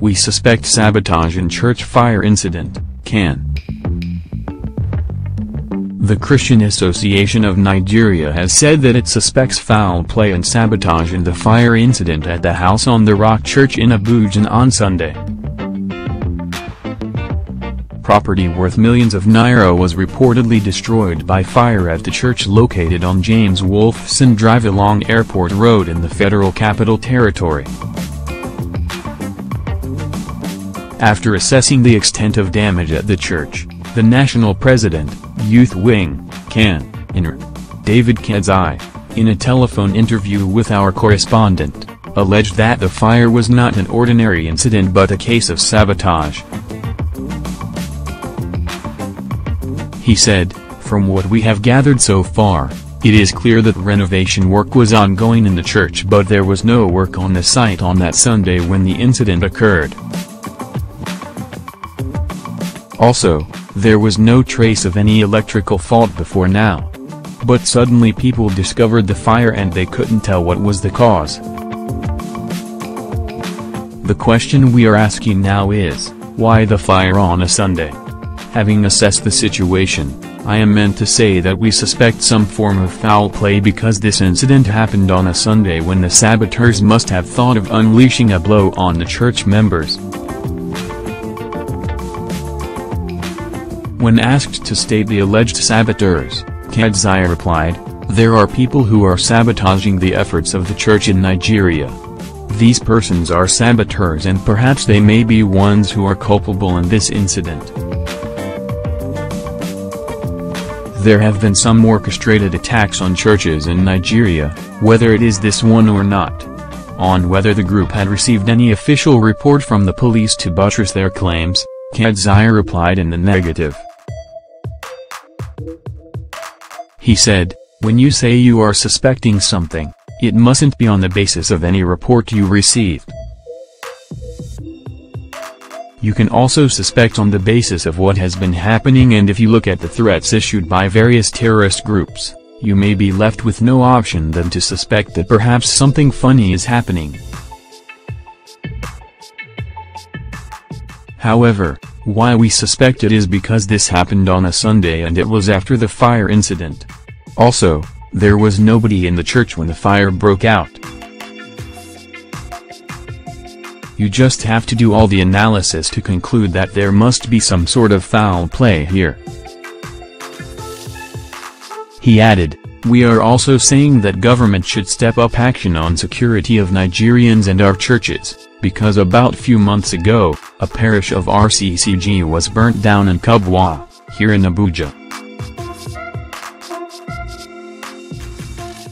We suspect sabotage in church fire incident, can. The Christian Association of Nigeria has said that it suspects foul play and sabotage in the fire incident at the House on the Rock Church in Abuja on Sunday. Property worth millions of naira was reportedly destroyed by fire at the church located on James Wolfesen Drive along Airport Road in the Federal Capital Territory. After assessing the extent of damage at the church, the National President, Youth Wing, CAN, David Kedzai, in a telephone interview with our correspondent, alleged that the fire was not an ordinary incident but a case of sabotage. He said, "From what we have gathered so far, it is clear that renovation work was ongoing in the church but there was no work on the site on that Sunday when the incident occurred. Also, there was no trace of any electrical fault before now. But suddenly people discovered the fire and they couldn't tell what was the cause. The question we are asking now is, why the fire on a Sunday? Having assessed the situation, I am meant to say that we suspect some form of foul play because this incident happened on a Sunday when the saboteurs must have thought of unleashing a blow on the church members." When asked to state the alleged saboteurs, Kedzai replied, "There are people who are sabotaging the efforts of the church in Nigeria. These persons are saboteurs and perhaps they may be ones who are culpable in this incident. There have been some orchestrated attacks on churches in Nigeria, whether it is this one or not." On whether the group had received any official report from the police to buttress their claims, Kedzai replied in the negative. He said, "When you say you are suspecting something, it mustn't be on the basis of any report you received. You can also suspect on the basis of what has been happening, and if you look at the threats issued by various terrorist groups, you may be left with no option than to suspect that perhaps something funny is happening. However, why we suspect it is because this happened on a Sunday and it was after the fire incident. Also, there was nobody in the church when the fire broke out. You just have to do all the analysis to conclude that there must be some sort of foul play here." He added, "We are also saying that government should step up action on security of Nigerians and our churches, because about few months ago, a parish of RCCG was burnt down in Kubwa, here in Abuja.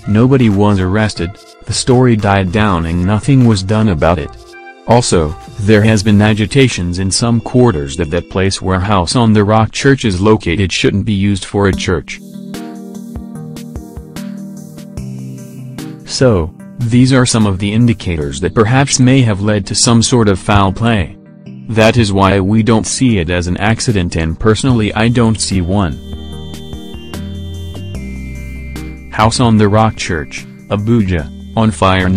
Nobody was arrested, the story died down and nothing was done about it. Also, there has been agitations in some quarters that that place where House on the Rock Church is located shouldn't be used for a church. So, these are some of the indicators that perhaps may have led to some sort of foul play. That is why we don't see it as an accident, and personally I don't see one." House on the Rock Church, Abuja, on fire.